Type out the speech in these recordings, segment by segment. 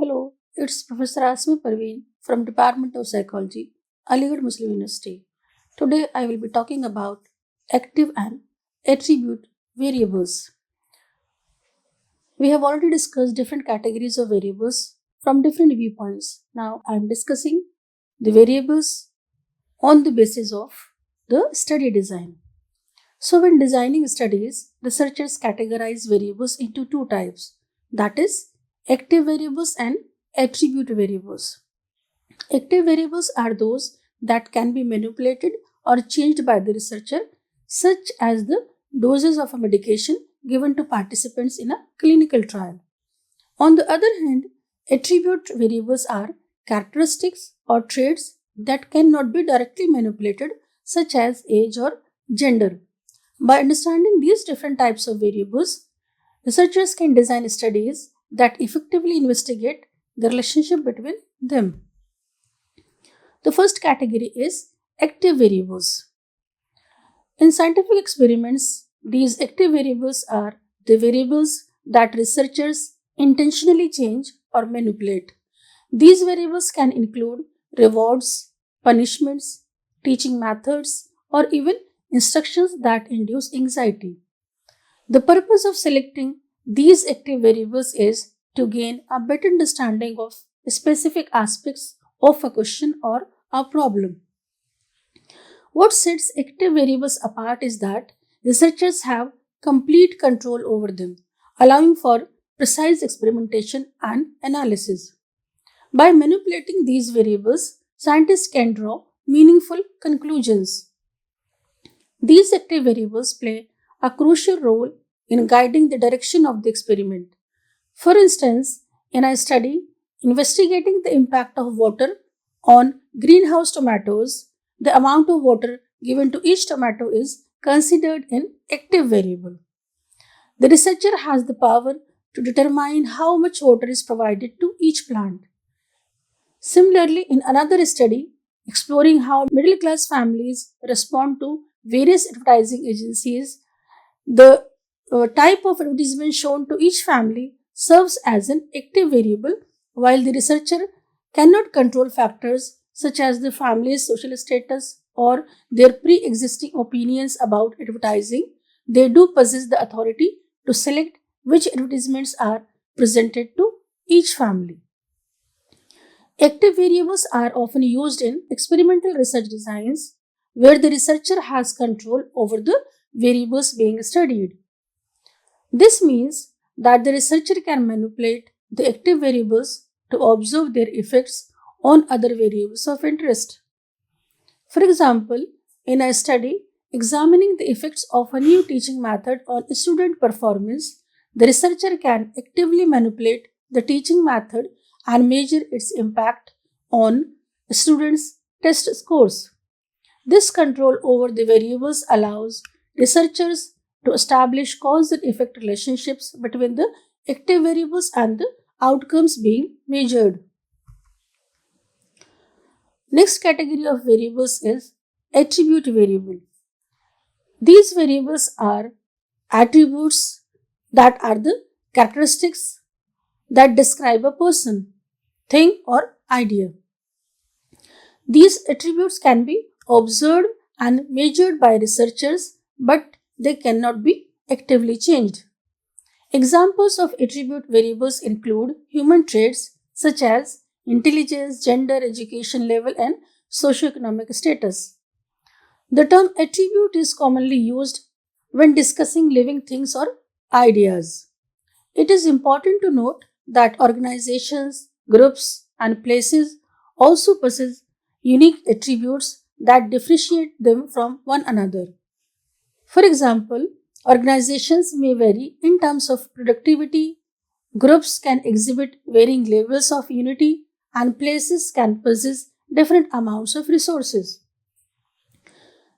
Hello, it's Professor Asmi Parveen from Department of Psychology, Aligarh Muslim University. Today I will be talking about active and attribute variables. We have already discussed different categories of variables from different viewpoints. Now I am discussing the variables on the basis of the study design. So when designing studies, researchers categorize variables into two types, that is active variables and attribute variables. Active variables are those that can be manipulated or changed by the researcher, such as the doses of a medication given to participants in a clinical trial. On the other hand, attribute variables are characteristics or traits that cannot be directly manipulated, such as age or gender. By understanding these different types of variables, researchers can design studies that effectively investigate the relationship between them. The first category is active variables. In scientific experiments, these active variables are the variables that researchers intentionally change or manipulate. These variables can include rewards, punishments, teaching methods, or even instructions that induce anxiety. The purpose of selecting these active variables is to gain a better understanding of specific aspects of a question or a problem. What sets active variables apart is that researchers have complete control over them, allowing for precise experimentation and analysis. By manipulating these variables, scientists can draw meaningful conclusions. These active variables play a crucial role in guiding the direction of the experiment. For instance, in a study investigating the impact of water on greenhouse tomatoes, the amount of water given to each tomato is considered an active variable. The researcher has the power to determine how much water is provided to each plant. Similarly, in another study exploring how middle class families respond to various advertising agencies, the type of advertisement shown to each family serves as an active variable, while the researcher cannot control factors such as the family's social status or their pre existing opinions about advertising. They do possess the authority to select which advertisements are presented to each family. Active variables are often used in experimental research designs where the researcher has control over the variables being studied. This means that the researcher can manipulate the active variables to observe their effects on other variables of interest. For example, in a study examining the effects of a new teaching method on student performance, the researcher can actively manipulate the teaching method and measure its impact on students' test scores. This control over the variables allows researchers to establish cause and effect relationships between the active variables and the outcomes being measured. Next category of variables is attribute variable. These variables are attributes that are the characteristics that describe a person, thing, or idea. These attributes can be observed and measured by researchers, but they cannot be actively changed. Examples of attribute variables include human traits such as intelligence, gender, education level, and socioeconomic status. The term attribute is commonly used when discussing living things or ideas. It is important to note that organizations, groups, and places also possess unique attributes that differentiate them from one another. For example, organizations may vary in terms of productivity, groups can exhibit varying levels of unity, and places can possess different amounts of resources.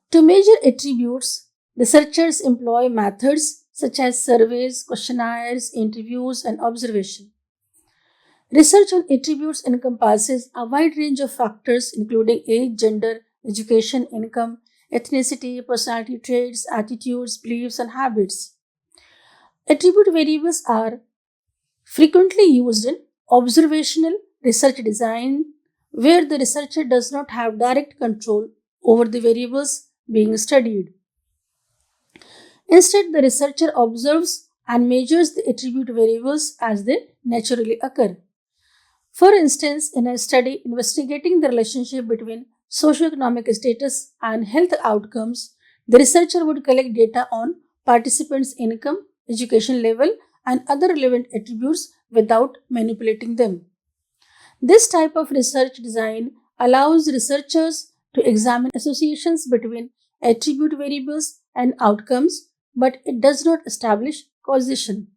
To measure attributes, researchers employ methods such as surveys, questionnaires, interviews, and observation. Research on attributes encompasses a wide range of factors including age, gender, education, income, ethnicity, personality traits, attitudes, beliefs, and habits. Attribute variables are frequently used in observational research design, where the researcher does not have direct control over the variables being studied. Instead, the researcher observes and measures the attribute variables as they naturally occur. For instance, in a study investigating the relationship between socioeconomic status and health outcomes, the researcher would collect data on participants' income, education level, and other relevant attributes without manipulating them. This type of research design allows researchers to examine associations between attribute variables and outcomes, but it does not establish causation.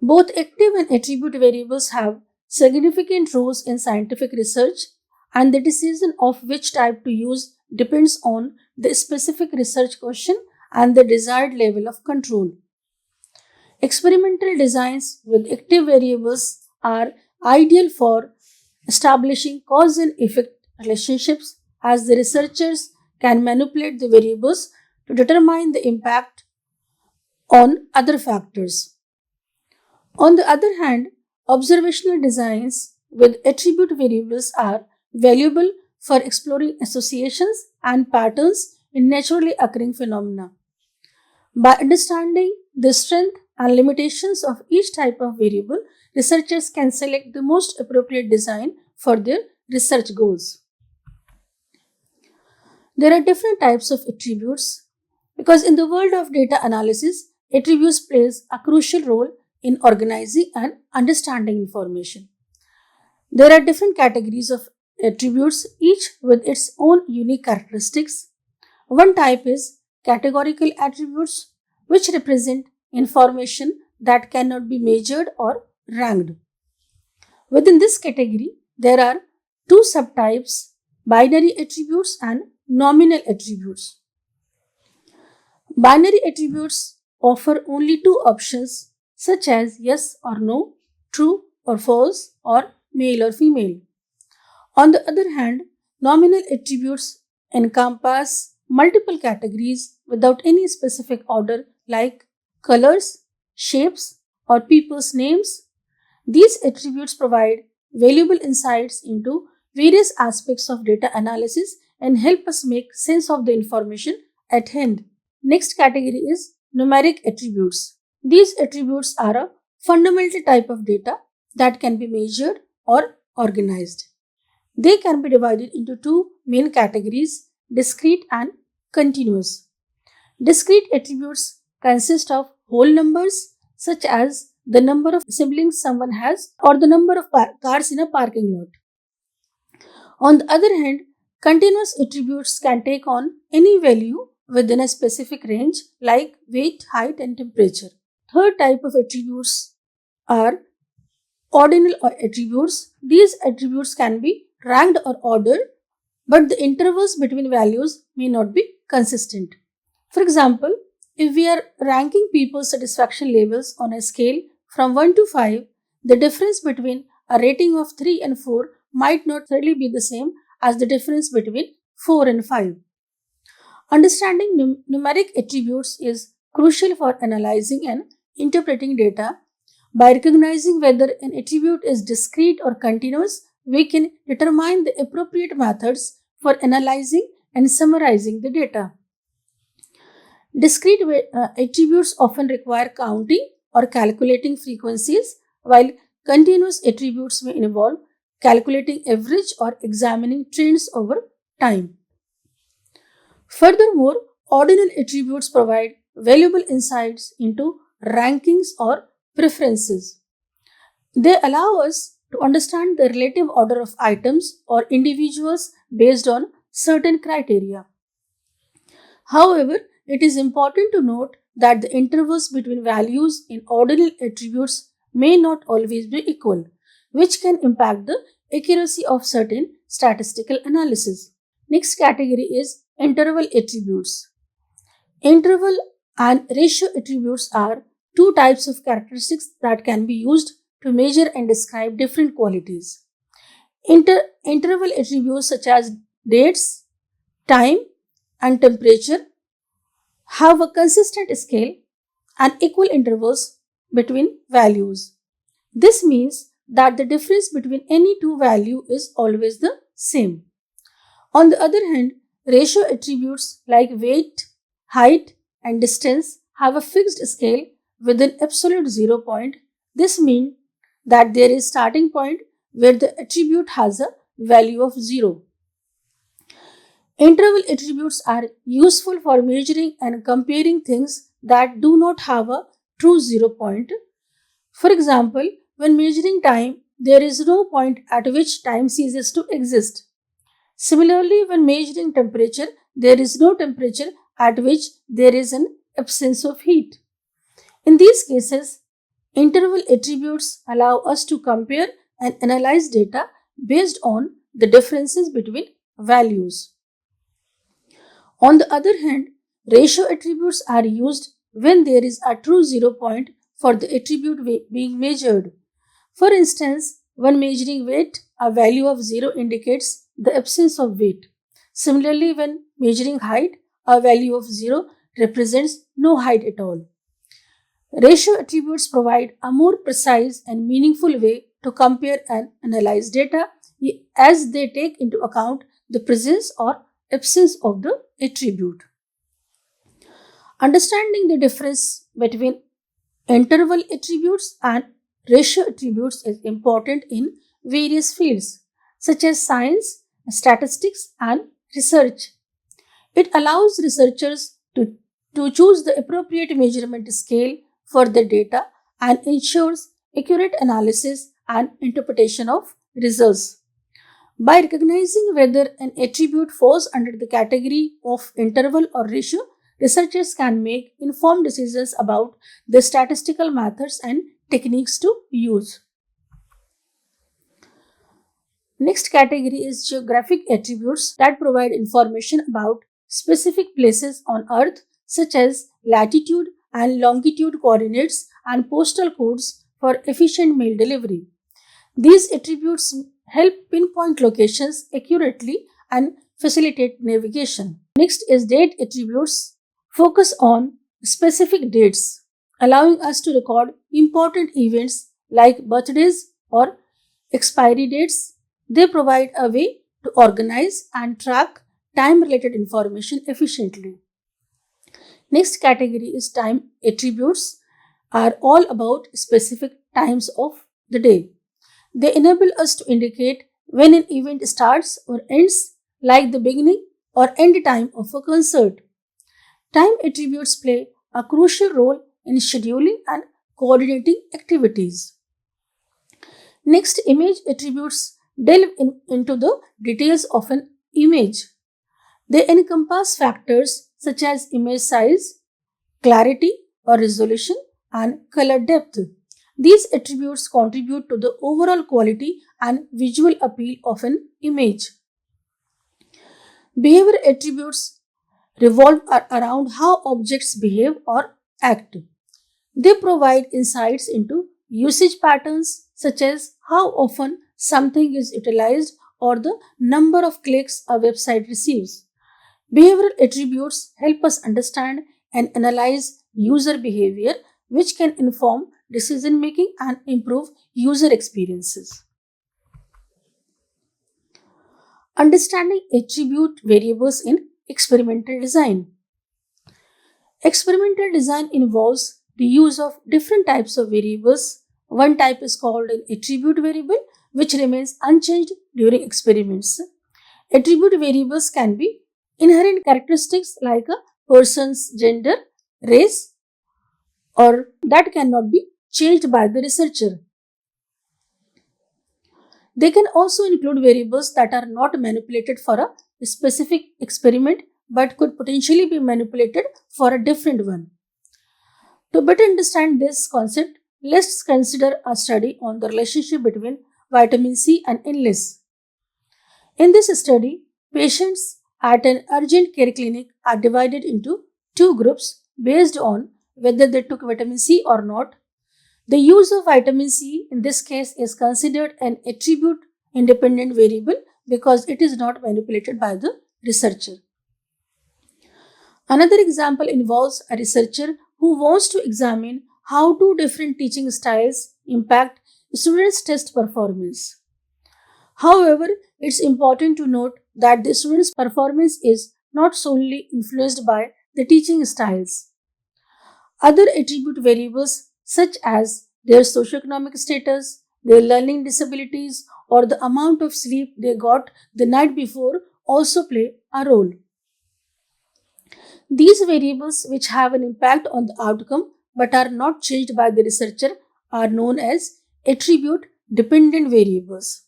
Both active and attribute variables have significant roles in scientific research, and the decision of which type to use depends on the specific research question and the desired level of control. Experimental designs with active variables are ideal for establishing cause and effect relationships, as the researchers can manipulate the variables to determine the impact on other factors. On the other hand, observational designs with attribute variables are valuable for exploring associations and patterns in naturally occurring phenomena. By understanding the strength and limitations of each type of variable, researchers can select the most appropriate design for their research goals. There are different types of attributes because in the world of data analysis, attributes plays a crucial role in organizing and understanding information. There are different categories of attributes, each with its own unique characteristics. One type is categorical attributes, which represent information that cannot be measured or ranked. Within this category, there are two subtypes: binary attributes and nominal attributes. Binary attributes offer only two options, such as yes or no, true or false, or male or female. On the other hand, nominal attributes encompass multiple categories without any specific order, like colors, shapes, or people's names. These attributes provide valuable insights into various aspects of data analysis and help us make sense of the information at hand. Next category is numeric attributes. These attributes are a fundamental type of data that can be measured or organized. They can be divided into two main categories: discrete and continuous. Discrete attributes consist of whole numbers, such as the number of siblings someone has or the number of cars in a parking lot. On the other hand, continuous attributes can take on any value within a specific range, like weight, height, and temperature. Third type of attributes are ordinal attributes. These attributes can be ranked or ordered, but the intervals between values may not be consistent. For example, if we are ranking people's satisfaction levels on a scale from 1 to 5, the difference between a rating of 3 and 4 might not really be the same as the difference between 4 and 5. Understanding numeric attributes is crucial for analyzing and interpreting data. By recognizing whether an attribute is discrete or continuous, we can determine the appropriate methods for analyzing and summarizing the data. Discrete attributes often require counting or calculating frequencies, while continuous attributes may involve calculating average or examining trends over time. Furthermore, ordinal attributes provide valuable insights into rankings or preferences. They allow us to understand the relative order of items or individuals based on certain criteria. However, it is important to note that the intervals between values in ordinal attributes may not always be equal, which can impact the accuracy of certain statistical analysis. Next category is interval attributes. Interval and ratio attributes are two types of characteristics that can be used to measure and describe different qualities. Interval attributes such as dates, time, and temperature have a consistent scale and equal intervals between values. This means that the difference between any two values is always the same. On the other hand, ratio attributes like weight, height, and distance have a fixed scale with an absolute 0 point. This means that there is starting point where the attribute has a value of 0. Interval attributes are useful for measuring and comparing things that do not have a true 0 point. For example, when measuring time, there is no point at which time ceases to exist. Similarly, when measuring temperature, there is no temperature at which there is an absence of heat. In these cases, interval attributes allow us to compare and analyze data based on the differences between values. On the other hand, ratio attributes are used when there is a true 0 point for the attribute being measured. For instance, when measuring weight, a value of 0 indicates the absence of weight. Similarly, when measuring height, a value of 0 represents no height at all. Ratio attributes provide a more precise and meaningful way to compare and analyze data as they take into account the presence or absence of the attribute. Understanding the difference between interval attributes and ratio attributes is important in various fields such as science, statistics, and research. It allows researchers to choose the appropriate measurement scale for the data and ensures accurate analysis and interpretation of results. By recognizing whether an attribute falls under the category of interval or ratio, researchers can make informed decisions about the statistical methods and techniques to use. Next category is geographic attributes that provide information about specific places on Earth, such as latitude and longitude coordinates and postal codes for efficient mail delivery. These attributes help pinpoint locations accurately and facilitate navigation. Next is date attributes, focus on specific dates, allowing us to record important events like birthdays or expiry dates. They provide a way to organize and track time related information efficiently. Next category is time attributes are all about specific times of the day. They enable us to indicate when an event starts or ends, like the beginning or end time of a concert. Time attributes play a crucial role in scheduling and coordinating activities. Next, image attributes delve into the details of an image. They encompass factors such as image size, clarity or resolution, and color depth. These attributes contribute to the overall quality and visual appeal of an image. Behavior attributes revolve around how objects behave or act. They provide insights into usage patterns such as how often something is utilized or the number of clicks a website receives. Behavioral attributes help us understand and analyze user behavior, which can inform decision making and improve user experiences. Understanding attribute variables in experimental design. Experimental design involves the use of different types of variables. One type is called an attribute variable, which remains unchanged during experiments. Attribute variables can be inherent characteristics like a person's gender, race, or that cannot be changed by the researcher. They can also include variables that are not manipulated for a specific experiment but could potentially be manipulated for a different one. To better understand this concept, let's consider a study on the relationship between vitamin C and illness. In this study, patients at an urgent care clinic are divided into two groups based on whether they took vitamin C or not. The use of vitamin C in this case is considered an attribute independent variable because it is not manipulated by the researcher. Another example involves a researcher who wants to examine how two different teaching styles impact students' test performance. However, it's important to note that the student's performance is not solely influenced by the teaching styles. Other attribute variables such as their socioeconomic status, their learning disabilities, or the amount of sleep they got the night before also play a role. These variables, which have an impact on the outcome but are not changed by the researcher, are known as attribute dependent variables.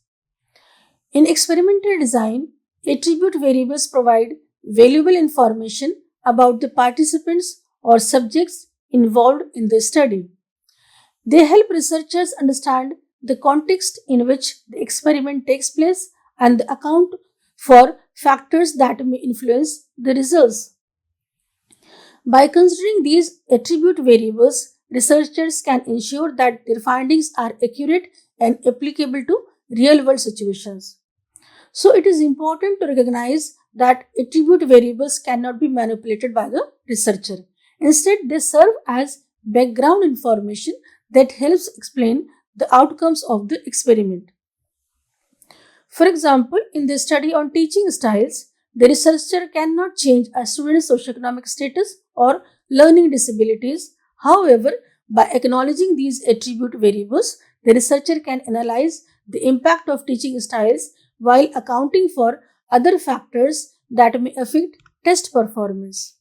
In experimental design, attribute variables provide valuable information about the participants or subjects involved in the study. They help researchers understand the context in which the experiment takes place and account for factors that may influence the results. By considering these attribute variables, researchers can ensure that their findings are accurate and applicable to real world situations. So, it is important to recognize that attribute variables cannot be manipulated by the researcher. Instead, they serve as background information that helps explain the outcomes of the experiment. For example, in the study on teaching styles, the researcher cannot change a student's socioeconomic status or learning disabilities. However, by acknowledging these attribute variables, the researcher can analyze the impact of teaching styles while accounting for other factors that may affect test performance.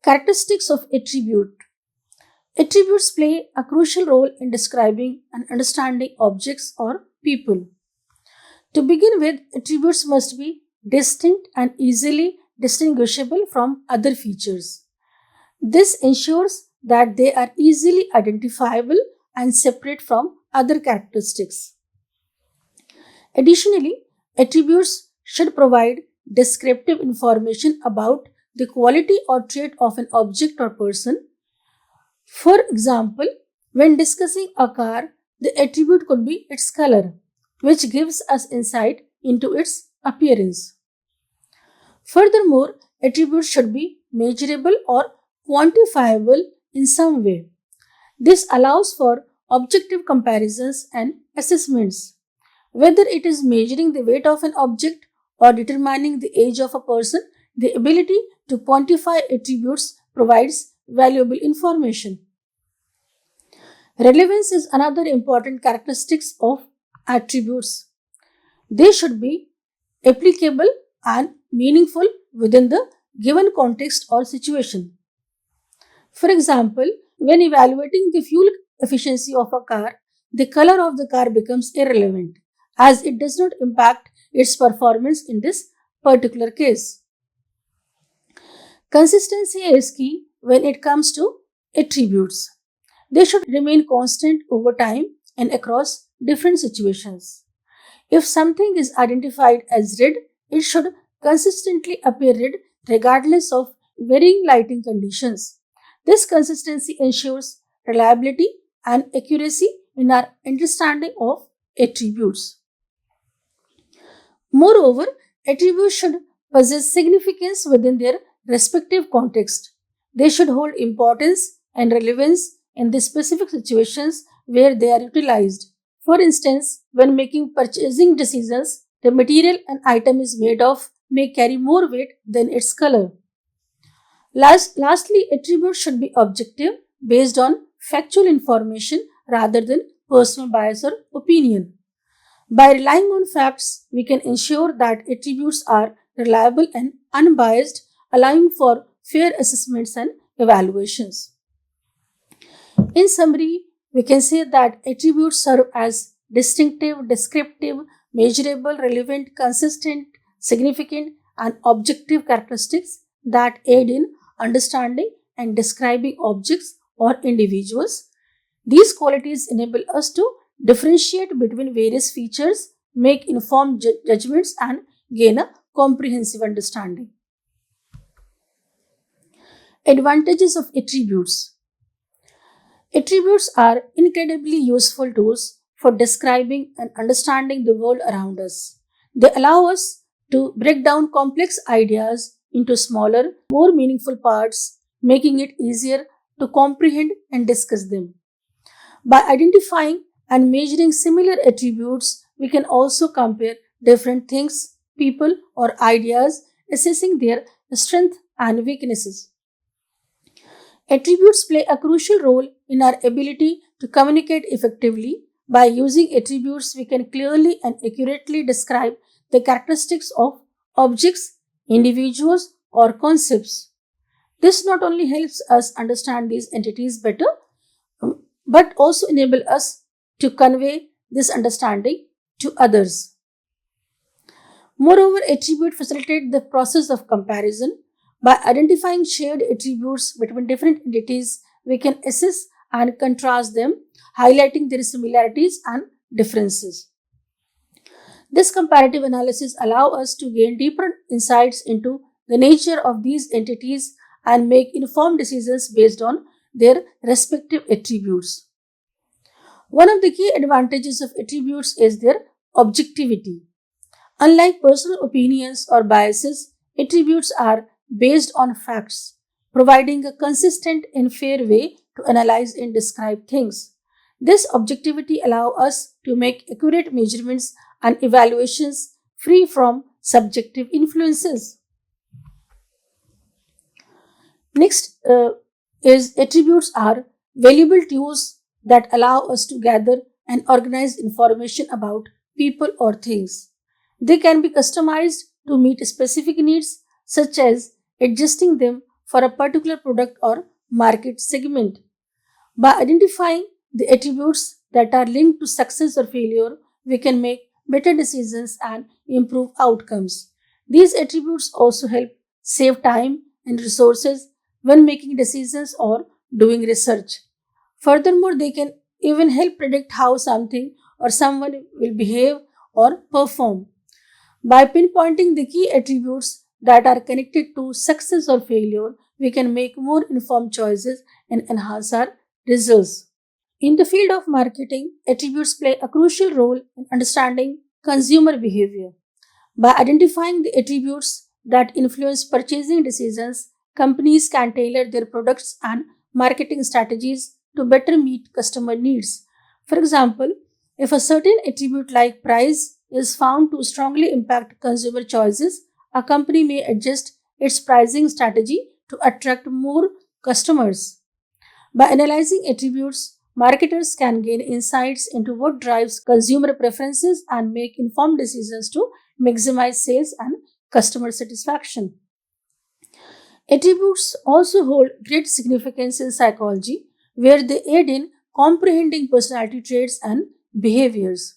Characteristics of attribute. Attributes play a crucial role in describing and understanding objects or people. To begin with, attributes must be distinct and easily distinguishable from other features. This ensures that they are easily identifiable and separate from other characteristics. Additionally, attributes should provide descriptive information about the quality or trait of an object or person. For example, when discussing a car, the attribute could be its color, which gives us insight into its appearance. Furthermore, attributes should be measurable or quantifiable in some way. This allows for objective comparisons and assessments. Whether it is measuring the weight of an object or determining the age of a person, the ability to quantify attributes provides valuable information. Relevance is another important characteristic of attributes. They should be applicable and meaningful within the given context or situation. For example, when evaluating the fuel efficiency of a car, the color of the car becomes irrelevant as it does not impact its performance in this particular case. Consistency is key when it comes to attributes. They should remain constant over time and across different situations. If something is identified as red, it should consistently appear red regardless of varying lighting conditions. This consistency ensures reliability and accuracy in our understanding of attributes. Moreover, attributes should possess significance within their respective context. They should hold importance and relevance in the specific situations where they are utilized. For instance, when making purchasing decisions, the material an item is made of may carry more weight than its color. Lastly, attributes should be objective, based on factual information rather than personal bias or opinion. By relying on facts, we can ensure that attributes are reliable and unbiased, allowing for fair assessments and evaluations. In summary, we can say that attributes serve as distinctive, descriptive, measurable, relevant, consistent, significant, and objective characteristics that aid in understanding and describing objects or individuals. These qualities enable us to differentiate between various features, make informed judgments, and gain a comprehensive understanding. Advantages of attributes. Attributes are incredibly useful tools for describing and understanding the world around us. They allow us to break down complex ideas into smaller, more meaningful parts, making it easier to comprehend and discuss them. By identifying and measuring similar attributes, we can also compare different things, people, or ideas, assessing their strengths and weaknesses. Attributes play a crucial role in our ability to communicate effectively. By using attributes, we can clearly and accurately describe the characteristics of objects, individuals, or concepts. This not only helps us understand these entities better, but also enable us to convey this understanding to others. Moreover, attributes facilitate the process of comparison. By identifying shared attributes between different entities, we can assess and contrast them, highlighting their similarities and differences. This comparative analysis allows us to gain deeper insights into the nature of these entities and make informed decisions based on their respective attributes. One of the key advantages of attributes is their objectivity. Unlike personal opinions or biases, attributes are based on facts, providing a consistent and fair way to analyze and describe things. This objectivity allows us to make accurate measurements and evaluations free from subjective influences. Next is attributes are valuable tools that allow us to gather and organize information about people or things. They can be customized to meet specific needs, such as adjusting them for a particular product or market segment. By identifying the attributes that are linked to success or failure, we can make better decisions and improve outcomes. These attributes also help save time and resources when making decisions or doing research. Furthermore, they can even help predict how something or someone will behave or perform. By pinpointing the key attributes that are connected to success or failure, we can make more informed choices and enhance our results. In the field of marketing, attributes play a crucial role in understanding consumer behavior. By identifying the attributes that influence purchasing decisions, companies can tailor their products and marketing strategies to better meet customer needs. For example, if a certain attribute like price is found to strongly impact consumer choices, a company may adjust its pricing strategy to attract more customers. By analyzing attributes, marketers can gain insights into what drives consumer preferences and make informed decisions to maximize sales and customer satisfaction. Attributes also hold great significance in psychology, where they aid in comprehending personality traits and behaviors.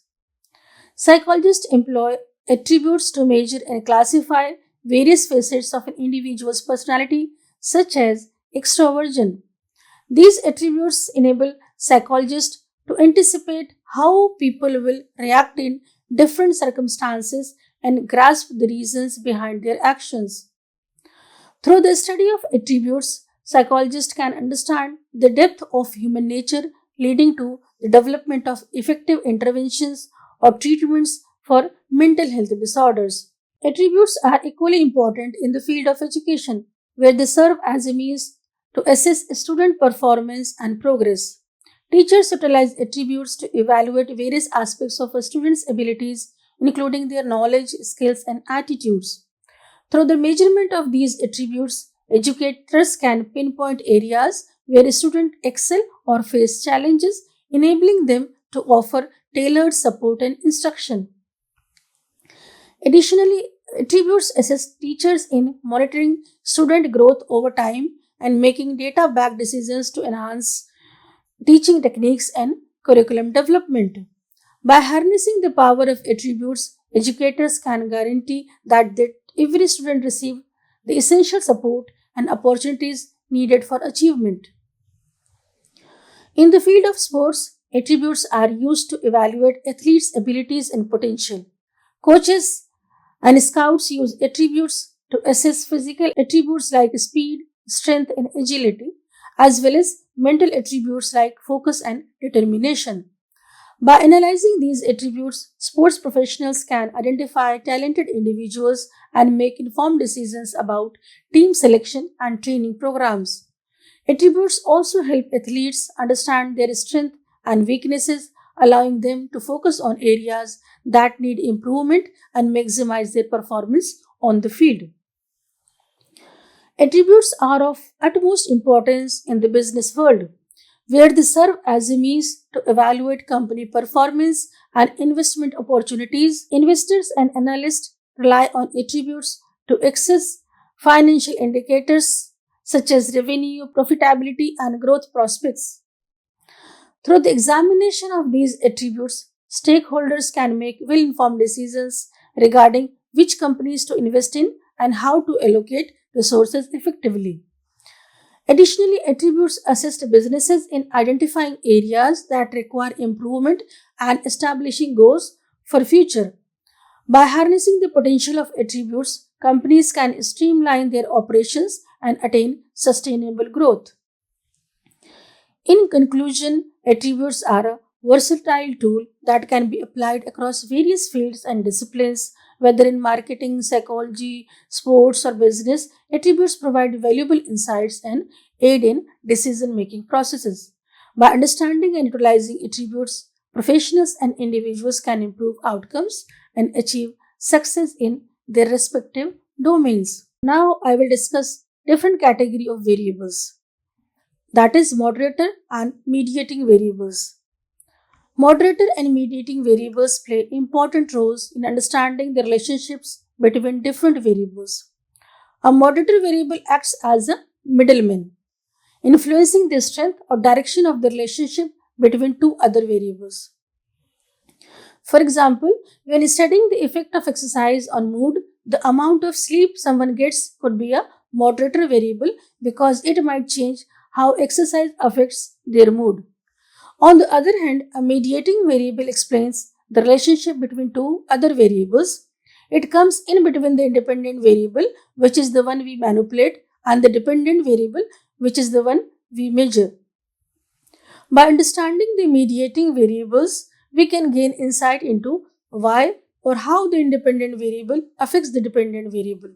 Psychologists employ attributes to measure and classify various facets of an individual's personality, such as extroversion. These attributes enable psychologists to anticipate how people will react in different circumstances and grasp the reasons behind their actions. Through the study of attributes, psychologists can understand the depth of human nature, leading to the development of effective interventions or treatments for mental health disorders. Attributes are equally important in the field of education, where they serve as a means to assess student performance and progress. Teachers utilize attributes to evaluate various aspects of a student's abilities, including their knowledge, skills, and attitudes. Through the measurement of these attributes, educators can pinpoint areas where students excel or face challenges, enabling them to offer tailored support and instruction. Additionally, attributes assist teachers in monitoring student growth over time and making data backed decisions to enhance teaching techniques and curriculum development. By harnessing the power of attributes, educators can guarantee that every student receive the essential support and opportunities needed for achievement. In the field of sports, attributes are used to evaluate athletes' abilities and potential. Coaches and scouts use attributes to assess physical attributes like speed, strength, and agility, as well as mental attributes like focus and determination. By analyzing these attributes, sports professionals can identify talented individuals and make informed decisions about team selection and training programs. Attributes also help athletes understand their strengths and weaknesses, allowing them to focus on areas that need improvement and maximize their performance on the field. Attributes are of utmost importance in the business world, where they serve as a means to evaluate company performance and investment opportunities. Investors and analysts rely on attributes to access financial indicators such as revenue, profitability, and growth prospects. Through the examination of these attributes, stakeholders can make well informed decisions regarding which companies to invest in and how to allocate resources effectively. Additionally, attributes assist businesses in identifying areas that require improvement and establishing goals for future. By harnessing the potential of attributes, companies can streamline their operations and attain sustainable growth. In conclusion, attributes are a versatile tool that can be applied across various fields and disciplines, whether in marketing, psychology, sports, or business. Attributes provide valuable insights and aid in decision making processes. By understanding and utilizing attributes, professionals and individuals can improve outcomes and achieve success in their respective domains. Now, I will discuss different category of variables, that is moderator and mediating variables. Moderator and mediating variables play important roles in understanding the relationships between different variables. A moderator variable acts as a middleman, influencing the strength or direction of the relationship between two other variables. For example, when studying the effect of exercise on mood, the amount of sleep someone gets could be a moderator variable because it might change how exercise affects their mood. On the other hand, a mediating variable explains the relationship between two other variables. It comes in between the independent variable, which is the one we manipulate, and the dependent variable, which is the one we measure. By understanding the mediating variables, we can gain insight into why or how the independent variable affects the dependent variable.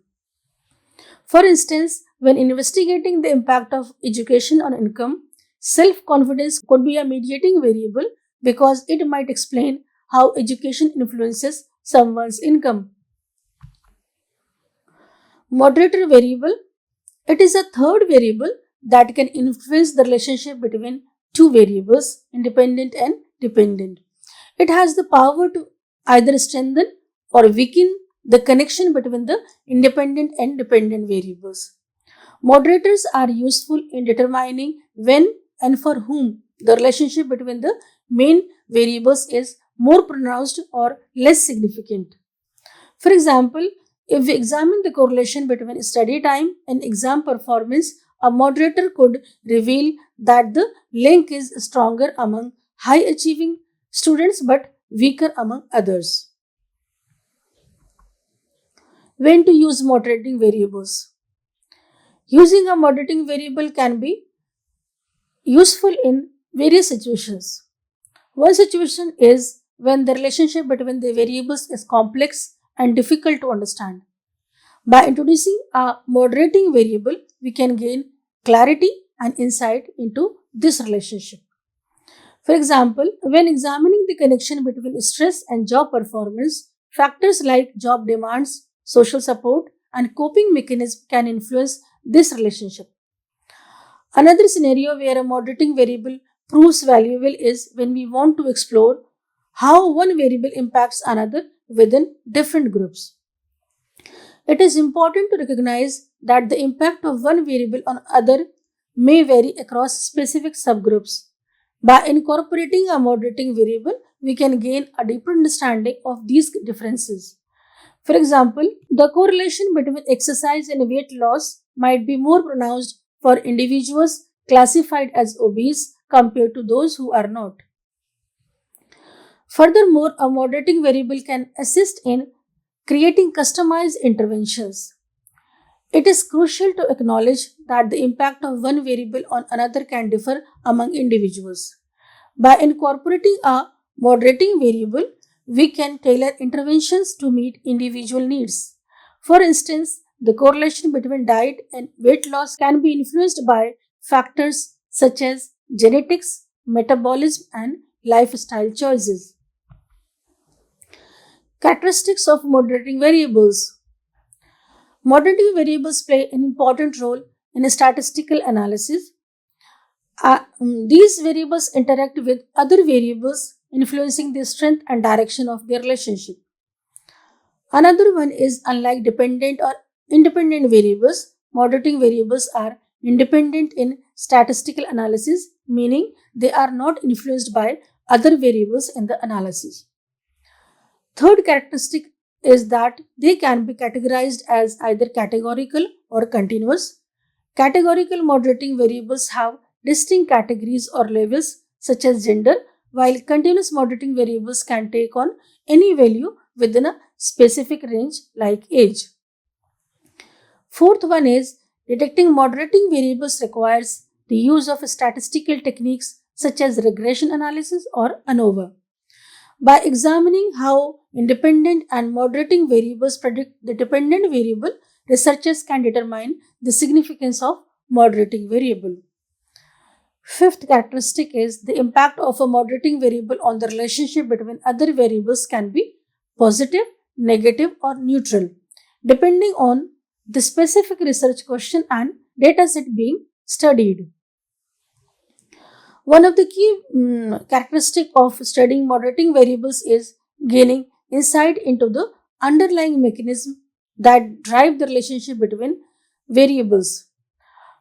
For instance, when investigating the impact of education on income, self confidence could be a mediating variable because it might explain how education influences someone's income. Moderator variable, it is a third variable that can influence the relationship between two variables, independent and dependent. It has the power to either strengthen or weaken the connection between the independent and dependent variables. Moderators are useful in determining when and for whom the relationship between the main variables is more pronounced or less significant. For example, if we examine the correlation between study time and exam performance, a moderator could reveal that the link is stronger among high achieving students but weaker among others. When to use moderating variables? Using a moderating variable can be useful in various situations. One situation is when the relationship between the variables is complex and difficult to understand. By introducing a moderating variable, we can gain clarity and insight into this relationship. For example, when examining the connection between stress and job performance, factors like job demands, social support, and coping mechanisms can influence this relationship. Another scenario where a moderating variable proves valuable is when we want to explore how one variable impacts another within different groups. It is important to recognize that the impact of one variable on other may vary across specific subgroups. By incorporating a moderating variable, we can gain a deeper understanding of these differences. For example, the correlation between exercise and weight loss might be more pronounced for individuals classified as obese compared to those who are not. Furthermore, a moderating variable can assist in creating customized interventions. It is crucial to acknowledge that the impact of one variable on another can differ among individuals. By incorporating a moderating variable, we can tailor interventions to meet individual needs. For instance, the correlation between diet and weight loss can be influenced by factors such as genetics, metabolism, and lifestyle choices. Characteristics of moderating variables. Moderating variables play an important role in statistical analysis. These variables interact with other variables, influencing the strength and direction of their relationship. Another one is unlike dependent or independent variables, moderating variables are independent in statistical analysis, meaning they are not influenced by other variables in the analysis. Third characteristic is that they can be categorized as either categorical or continuous. Categorical moderating variables have distinct categories or levels such as gender, while continuous moderating variables can take on any value within a specific range like age. Fourth one is detecting moderating variables requires the use of statistical techniques such as regression analysis or ANOVA. By examining how independent and moderating variables predict the dependent variable, researchers can determine the significance of moderating variable. Fifth characteristic is the impact of a moderating variable on the relationship between other variables can be positive, negative, or neutral, depending on the specific research question and dataset being studied. One of the key characteristics of studying moderating variables is gaining insight into the underlying mechanism that drive the relationship between variables.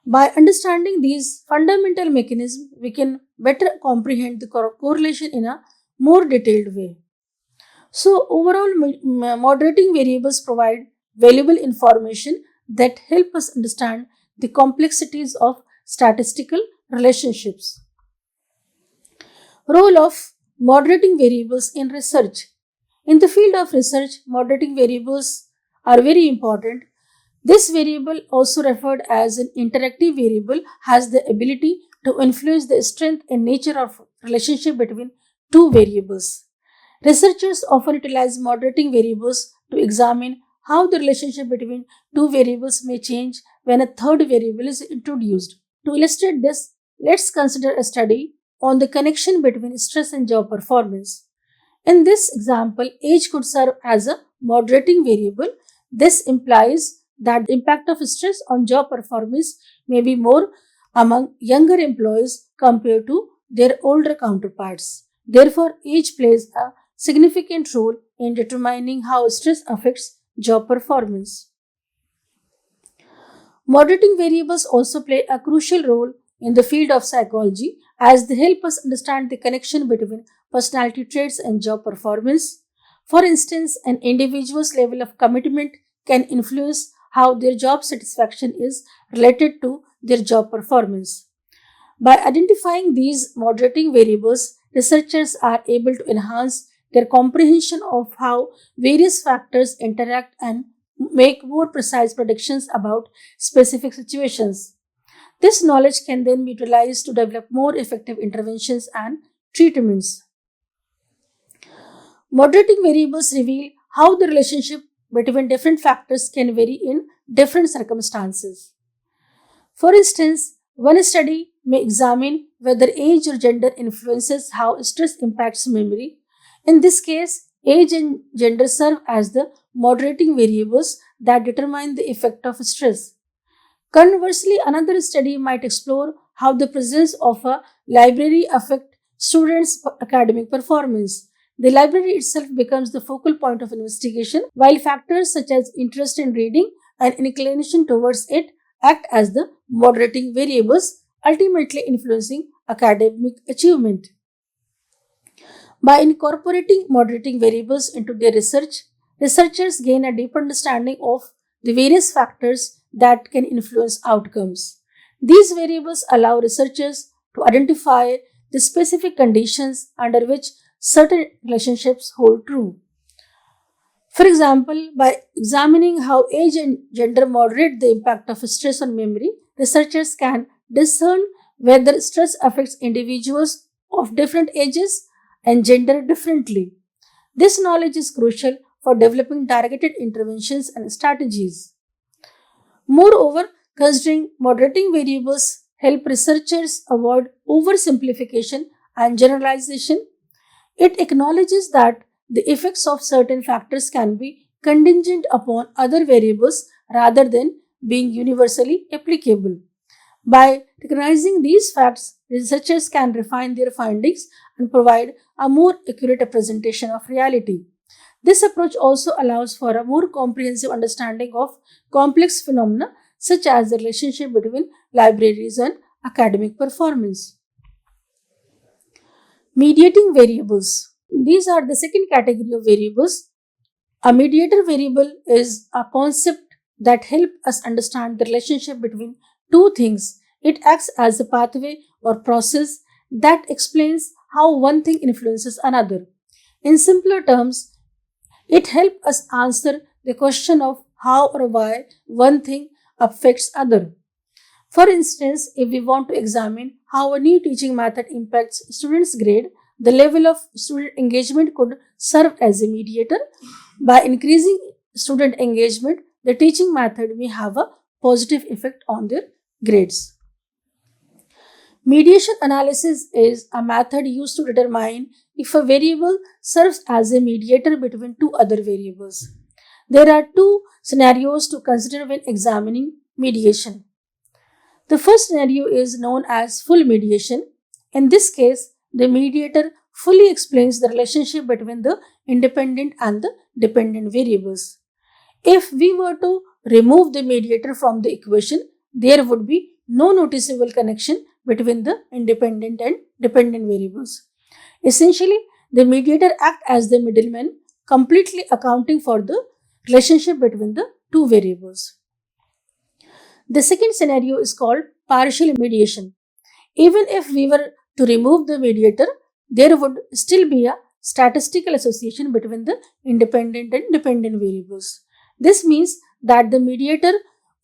By understanding these fundamental mechanisms, we can better comprehend the correlation in a more detailed way. So, overall, moderating variables provide valuable information that help us understand the complexities of statistical relationships. Role of moderating variables in research. In the field of research, moderating variables are very important. This variable, also referred as an interactive variable, has the ability to influence the strength and nature of relationship between two variables. Researchers often utilize moderating variables to examine how the relationship between two variables may change when a third variable is introduced. To illustrate this, let's consider a study on the connection between stress and job performance. In this example, age could serve as a moderating variable. This implies that the impact of stress on job performance may be more among younger employees compared to their older counterparts. Therefore, age plays a significant role in determining how stress affects job performance. Moderating variables also play a crucial role in the field of psychology as they help us understand the connection between personality traits and job performance. For instance, an individual's level of commitment can influence how their job satisfaction is related to their job performance. By identifying these moderating variables, researchers are able to enhance their comprehension of how various factors interact and make more precise predictions about specific situations. This knowledge can then be utilized to develop more effective interventions and treatments. Moderating variables reveal how the relationship between different factors can vary in different circumstances. For instance, one study may examine whether age or gender influences how stress impacts memory. In this case, age and gender serve as the moderating variables that determine the effect of stress. Conversely, another study might explore how the presence of a library affects students' academic performance. The library itself becomes the focal point of investigation, while factors such as interest in reading and inclination towards it act as the moderating variables, ultimately influencing academic achievement. By incorporating moderating variables into their research, researchers gain a deeper understanding of the various factors that can influence outcomes. These variables allow researchers to identify the specific conditions under which certain relationships hold true. For example, by examining how age and gender moderate the impact of stress on memory, researchers can discern whether stress affects individuals of different ages and gender differently. This knowledge is crucial for developing targeted interventions and strategies. Moreover, considering moderating variables help researchers avoid oversimplification and generalization. It acknowledges that the effects of certain factors can be contingent upon other variables rather than being universally applicable. By recognizing these facts, researchers can refine their findings and provide a more accurate representation of reality. This approach also allows for a more comprehensive understanding of complex phenomena such as the relationship between libraries and academic performance. Mediating variables. These are the second category of variables. A mediator variable is a concept that helps us understand the relationship between two things. It acts as a pathway or process that explains how one thing influences another. In simpler terms, it helps us answer the question of how or why one thing affects other. For instance, if we want to examine how a new teaching method impacts students' grade, the level of student engagement could serve as a mediator. By increasing student engagement, the teaching method may have a positive effect on their grades. Mediation analysis is a method used to determine if a variable serves as a mediator between two other variables. There are two scenarios to consider when examining mediation. The first scenario is known as full mediation. In this case, the mediator fully explains the relationship between the independent and the dependent variables. If we were to remove the mediator from the equation, there would be no noticeable connection between the independent and dependent variables. Essentially, the mediator acts as the middleman, completely accounting for the relationship between the two variables. The second scenario is called partial mediation. Even if we were to remove the mediator, there would still be a statistical association between the independent and dependent variables. This means that the mediator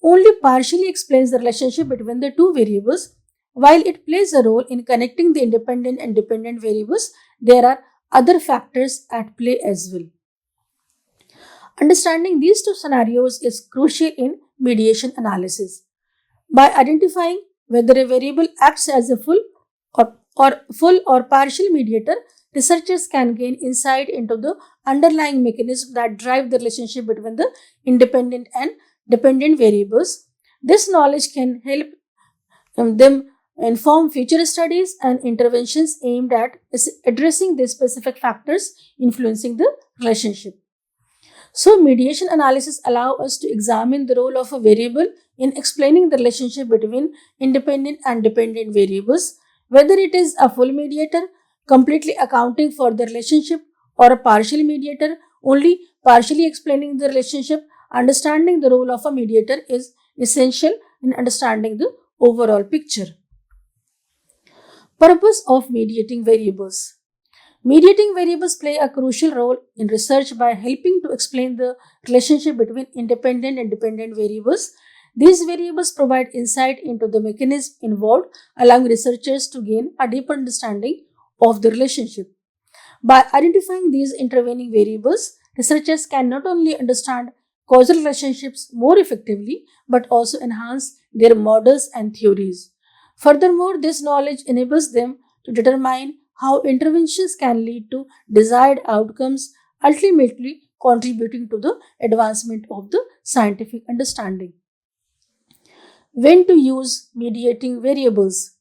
only partially explains the relationship between the two variables. While it plays a role in connecting the independent and dependent variables, there are other factors at play as well. Understanding these two scenarios is crucial in mediation analysis. By identifying whether a variable acts as a full or partial mediator, researchers can gain insight into the underlying mechanisms that drive the relationship between the independent and dependent variables. This knowledge can help them inform future studies and interventions aimed at addressing these specific factors influencing the relationship. So, mediation analysis allows us to examine the role of a variable in explaining the relationship between independent and dependent variables, whether it is a full mediator, completely accounting for the relationship, or a partial mediator, only partially explaining the relationship. Understanding the role of a mediator is essential in understanding the overall picture. Purpose of mediating variables. Mediating variables play a crucial role in research by helping to explain the relationship between independent and dependent variables. These variables provide insight into the mechanism involved, allowing researchers to gain a deeper understanding of the relationship. By identifying these intervening variables, researchers can not only understand causal relationships more effectively but also enhance their models and theories. Furthermore, this knowledge enables them to determine how interventions can lead to desired outcomes, ultimately contributing to the advancement of the scientific understanding. When to use mediating variables?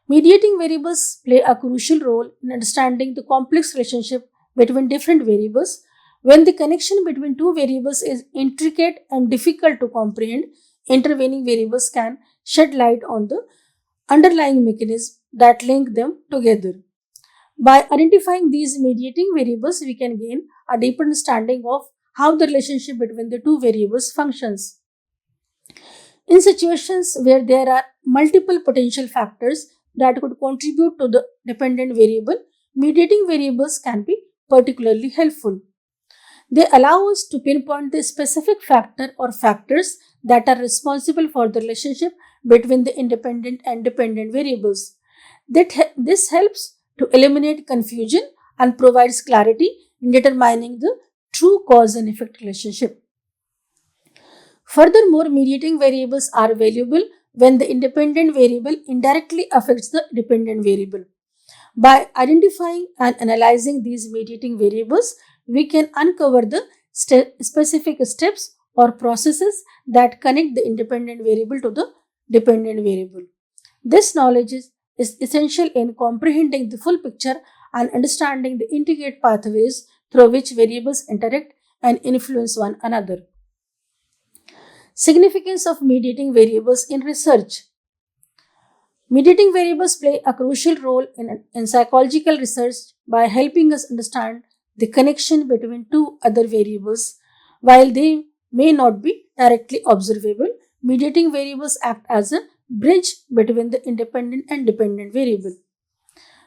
Mediating variables play a crucial role in understanding the complex relationship between different variables. When the connection between two variables is intricate and difficult to comprehend, intervening variables can shed light on the underlying mechanisms that link them together. By identifying these mediating variables, we can gain a deeper understanding of how the relationship between the two variables functions. In situations where there are multiple potential factors that could contribute to the dependent variable, mediating variables can be particularly helpful. They allow us to pinpoint the specific factor or factors that are responsible for the relationship between the independent and dependent variables. This helps to eliminate confusion and provides clarity in determining the true cause and effect relationship. Furthermore, mediating variables are valuable when the independent variable indirectly affects the dependent variable. By identifying and analyzing these mediating variables, we can uncover the specific steps or processes that connect the independent variable to the dependent variable. This knowledge is essential in comprehending the full picture and understanding the intricate pathways through which variables interact and influence one another. Significance of mediating variables in research. Mediating variables play a crucial role in psychological research by helping us understand the connection between two other variables. While they may not be directly observable, mediating variables act as a bridge between the independent and dependent variable.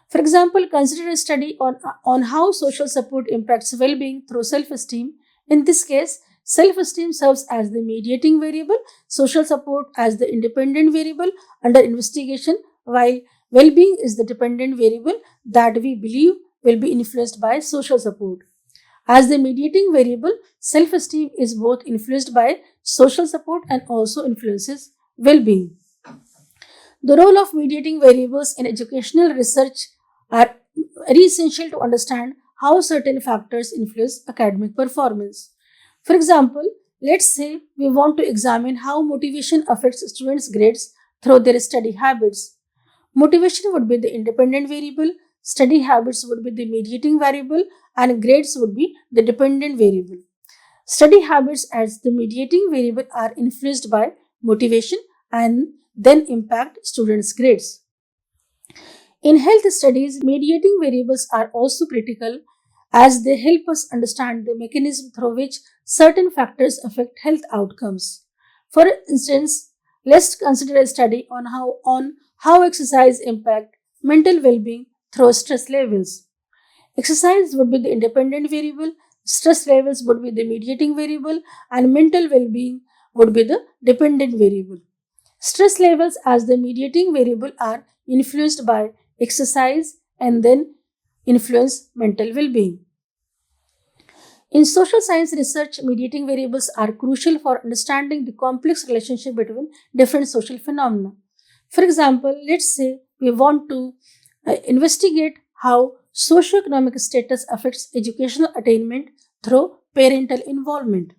For example, consider a study on how social support impacts well being through self esteem. In this case, self esteem serves as the mediating variable, social support as the independent variable under investigation, while well being is the dependent variable that we believe will be influenced by social support. As the mediating variable, self esteem is both influenced by social support and also influences well being. The role of mediating variables in educational research are very essential to understand how certain factors influence academic performance. For example, let's say we want to examine how motivation affects students' grades through their study habits. Motivation would be the independent variable, study habits would be the mediating variable, and grades would be the dependent variable. Study habits as the mediating variable are influenced by motivation and then impact students' grades. In health studies, mediating variables are also critical as they help us understand the mechanism through which certain factors affect health outcomes. For instance, let's consider a study on how exercise impact mental well-being through stress levels. Exercise would be the independent variable, stress levels would be the mediating variable, and mental well-being would be the dependent variable. Stress levels as the mediating variable are influenced by exercise and then influence mental well being. In social science research, mediating variables are crucial for understanding the complex relationship between different social phenomena. For example, let's say we want to investigate how socioeconomic status affects educational attainment through parental involvement.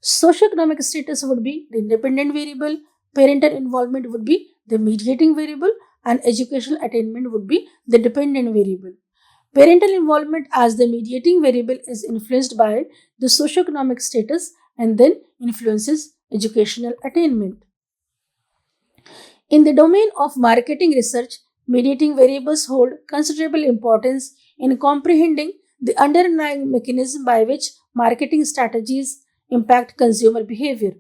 Socioeconomic status would be the independent variable, parental involvement would be the mediating variable, and educational attainment would be the dependent variable. Parental involvement as the mediating variable is influenced by the socioeconomic status and then influences educational attainment. In the domain of marketing research, mediating variables hold considerable importance in comprehending the underlying mechanism by which marketing strategies impact consumer behavior.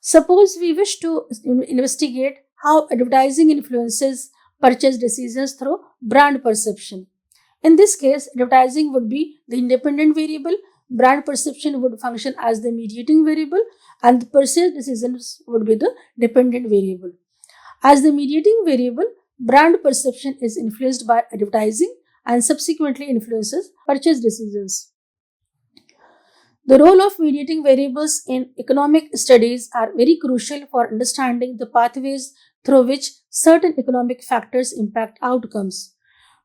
Suppose we wish to investigate how advertising influences purchase decisions through brand perception. In this case, advertising would be the independent variable, brand perception would function as the mediating variable, and the purchase decisions would be the dependent variable. As the mediating variable, brand perception is influenced by advertising and subsequently influences purchase decisions. The role of mediating variables in economic studies are very crucial for understanding the pathways through which certain economic factors impact outcomes.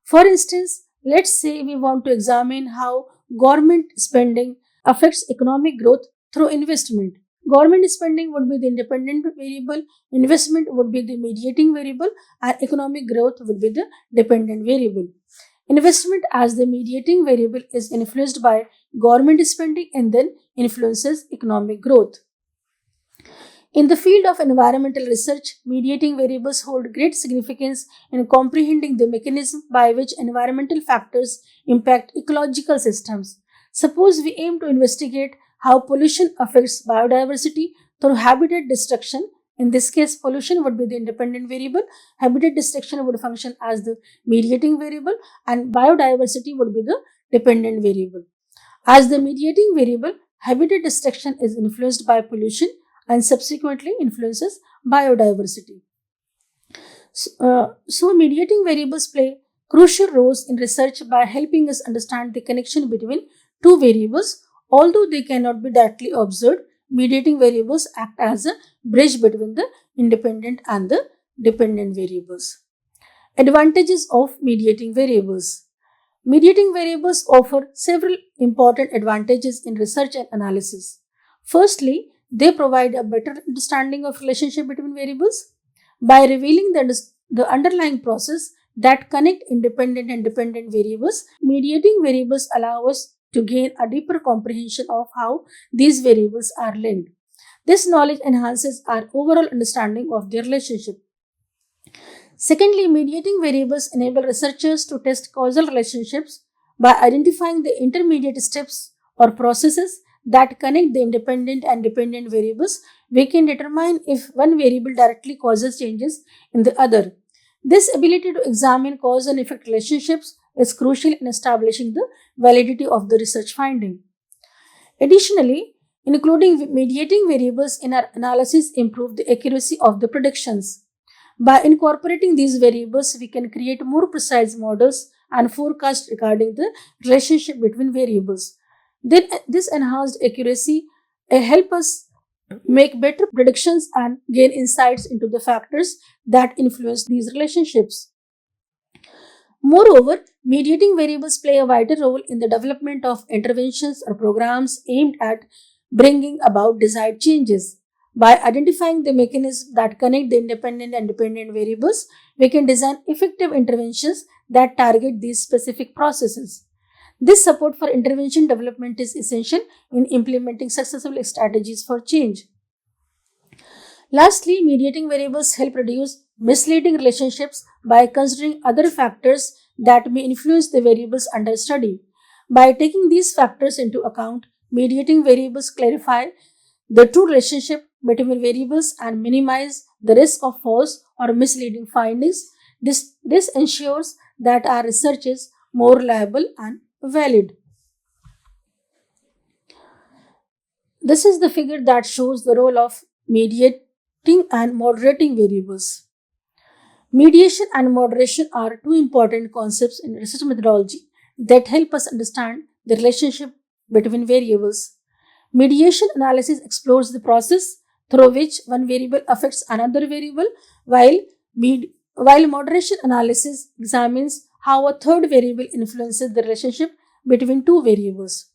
For instance, let's say we want to examine how government spending affects economic growth through investment. Government spending would be the independent variable, investment would be the mediating variable, and economic growth would be the dependent variable. Investment as the mediating variable is influenced by government spending and then influences economic growth. In the field of environmental research, mediating variables hold great significance in comprehending the mechanism by which environmental factors impact ecological systems. Suppose we aim to investigate how pollution affects biodiversity through habitat destruction. In this case, pollution would be the independent variable, habitat destruction would function as the mediating variable, and biodiversity would be the dependent variable. As the mediating variable, habitat destruction is influenced by pollution and subsequently influences biodiversity. So, mediating variables play crucial roles in research by helping us understand the connection between two variables. Although they cannot be directly observed, mediating variables act as a bridge between the independent and the dependent variables. Advantages of mediating variables. Mediating variables offer several important advantages in research and analysis. Firstly, they provide a better understanding of relationship between variables by revealing the underlying process that connect independent and dependent variables. Mediating variables allow us to gain a deeper comprehension of how these variables are linked. This knowledge enhances our overall understanding of their relationship. Secondly, mediating variables enable researchers to test causal relationships by identifying the intermediate steps or processes that connect the independent and dependent variables. We can determine if one variable directly causes changes in the other. This ability to examine cause and effect relationships is crucial in establishing the validity of the research finding. Additionally, including mediating variables in our analysis improve the accuracy of the predictions. By incorporating these variables, we can create more precise models and forecasts regarding the relationship between variables. Then, this enhanced accuracy help us make better predictions and gain insights into the factors that influence these relationships. Moreover, mediating variables play a vital role in the development of interventions or programs aimed at bringing about desired changes. By identifying the mechanisms that connect the independent and dependent variables, we can design effective interventions that target these specific processes. This support for intervention development is essential in implementing successful strategies for change. Lastly, mediating variables help reduce misleading relationships by considering other factors that may influence the variables under study. By taking these factors into account, mediating variables clarify the true relationship between variables and minimize the risk of false or misleading findings. This ensures that our research is more reliable and valid. This is the figure that shows the role of mediating and moderating variables. Mediation and moderation are two important concepts in research methodology that help us understand the relationship between variables. Mediation analysis explores the process through which one variable affects another variable, while, while moderation analysis examines how a third variable influences the relationship between two variables.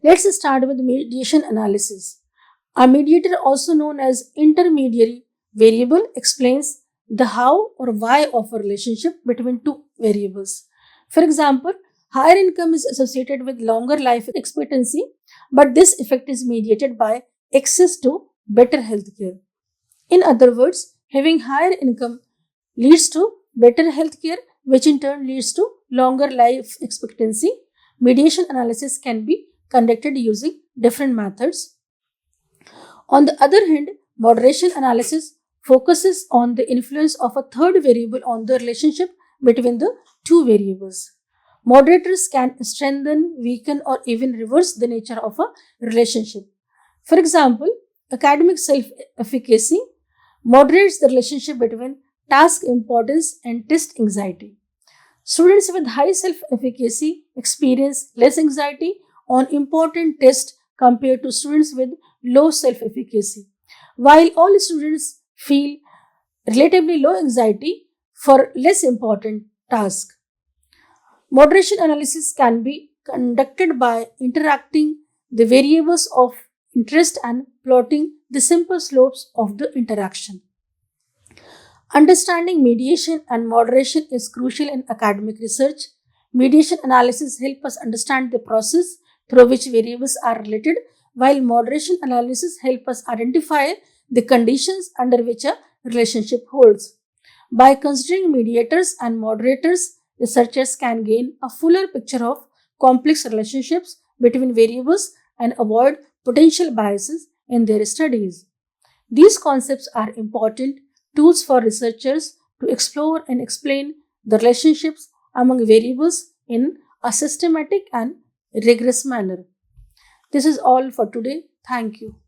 Let's start with mediation analysis. A mediator, also known as intermediary variable, explains the how or why of a relationship between two variables. For example, higher income is associated with longer life expectancy, but this effect is mediated by access to better health care. In other words, having higher income leads to better health care, which in turn leads to longer life expectancy. Mediation analysis can be conducted using different methods. On the other hand, moderation analysis focuses on the influence of a third variable on the relationship between the two variables. Moderators can strengthen, weaken, or even reverse the nature of a relationship. For example, academic self-efficacy moderates the relationship between task importance and test anxiety. Students with high self-efficacy experience less anxiety on important tests compared to students with low self-efficacy, while all students feel relatively low anxiety for less important tasks. Moderation analysis can be conducted by interacting the variables of interest and plotting the simple slopes of the interaction. Understanding mediation and moderation is crucial in academic research. Mediation analysis helps us understand the process through which variables are related, while moderation analysis helps us identify the conditions under which a relationship holds. By considering mediators and moderators, researchers can gain a fuller picture of complex relationships between variables and avoid potential biases in their studies. These concepts are important tools for researchers to explore and explain the relationships among variables in a systematic and rigorous manner. This is all for today. Thank you.